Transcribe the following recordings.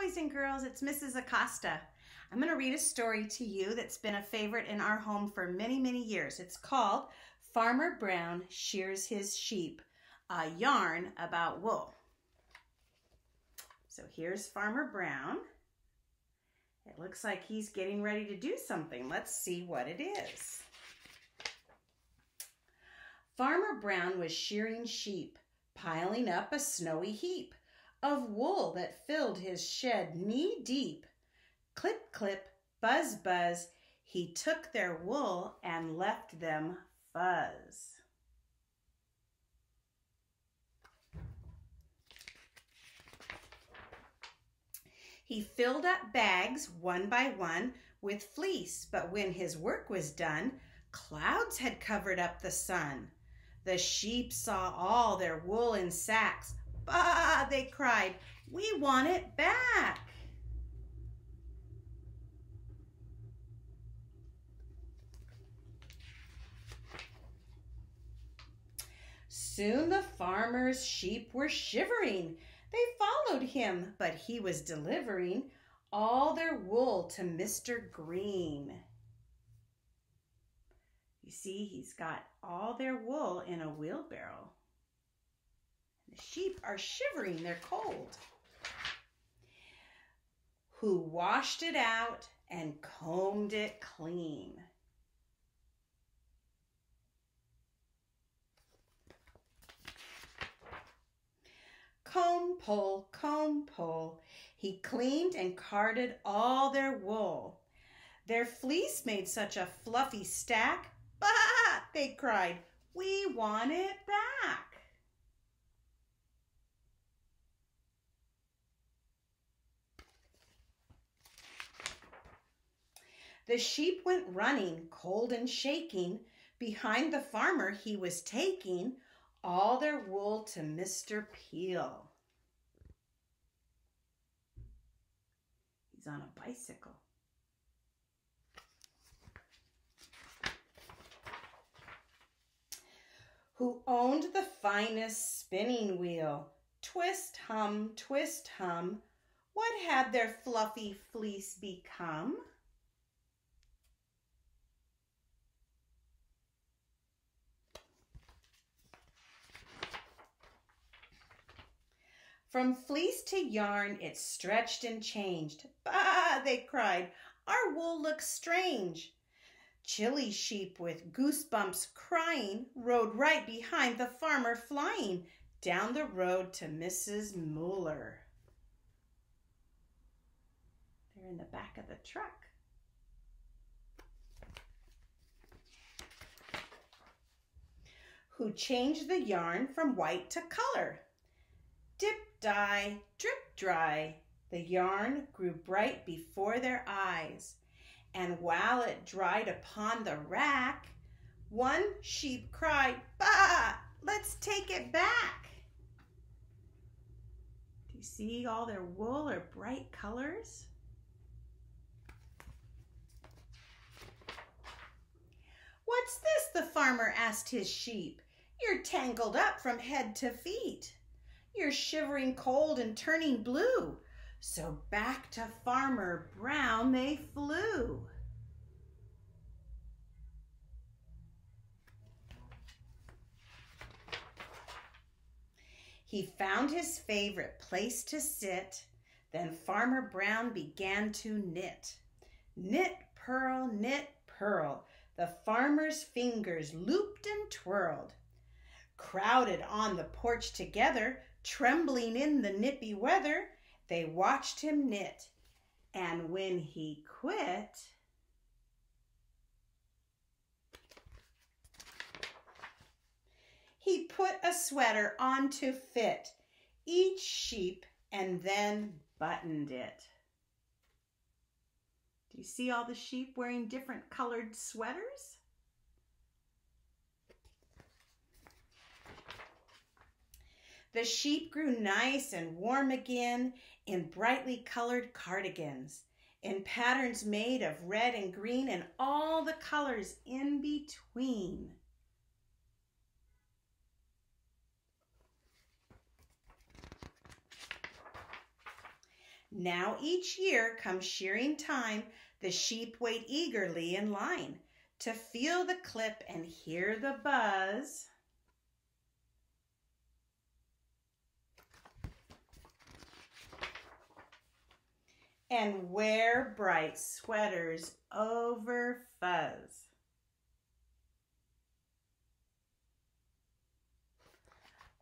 boys and girls, it's Mrs. Acosta. I'm going to read a story to you that's been a favorite in our home for many, many years. It's called Farmer Brown Shears His Sheep, a yarn about wool. So here's Farmer Brown. It looks like he's getting ready to do something. Let's see what it is. Farmer Brown was shearing sheep, piling up a snowy heap of wool that filled his shed knee-deep. Clip, clip, buzz, buzz, he took their wool and left them fuzz. He filled up bags one by one with fleece, but when his work was done, clouds had covered up the sun. The sheep saw all their wool in sacks. Bah, they cried, we want it back. Soon the farmer's sheep were shivering. They followed him, but he was delivering all their wool to Mr. Green. You see, he's got all their wool in a wheelbarrow. The sheep are shivering, they're cold. Who washed it out and combed it clean. Comb, pull, he cleaned and carded all their wool. Their fleece made such a fluffy stack. Bah, they cried, we want it back. The sheep went running, cold and shaking. Behind the farmer he was taking all their wool to Mr. Peel. He's on a bicycle. Who owned the finest spinning wheel? Twist, hum, what had their fluffy fleece become? From fleece to yarn it stretched and changed. Bah, they cried, our wool looks strange. Chilly sheep with goosebumps crying rode right behind the farmer flying down the road to Mrs. Mueller. They're in the back of the truck. Who changed the yarn from white to color. Dip, dye, drip, dry, the yarn grew bright before their eyes. And while it dried upon the rack, one sheep cried, bah, let's take it back. Do you see all their wool are bright colors? What's this? The farmer asked his sheep. You're tangled up from head to feet. You're shivering cold and turning blue. So back to Farmer Brown they flew. He found his favorite place to sit. Then Farmer Brown began to knit. Knit, purl, the farmer's fingers looped and twirled. Crowded on the porch together, trembling in the nippy weather, they watched him knit. And when he quit, he put a sweater on to fit each sheep and then buttoned it. Do you see all the sheep wearing different colored sweaters? The sheep grew nice and warm again in brightly colored cardigans, in patterns made of red and green and all the colors in between. Now each year comes shearing time, the sheep wait eagerly in line to feel the clip and hear the buzz. And wear bright sweaters over fuzz.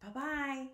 Bye-bye.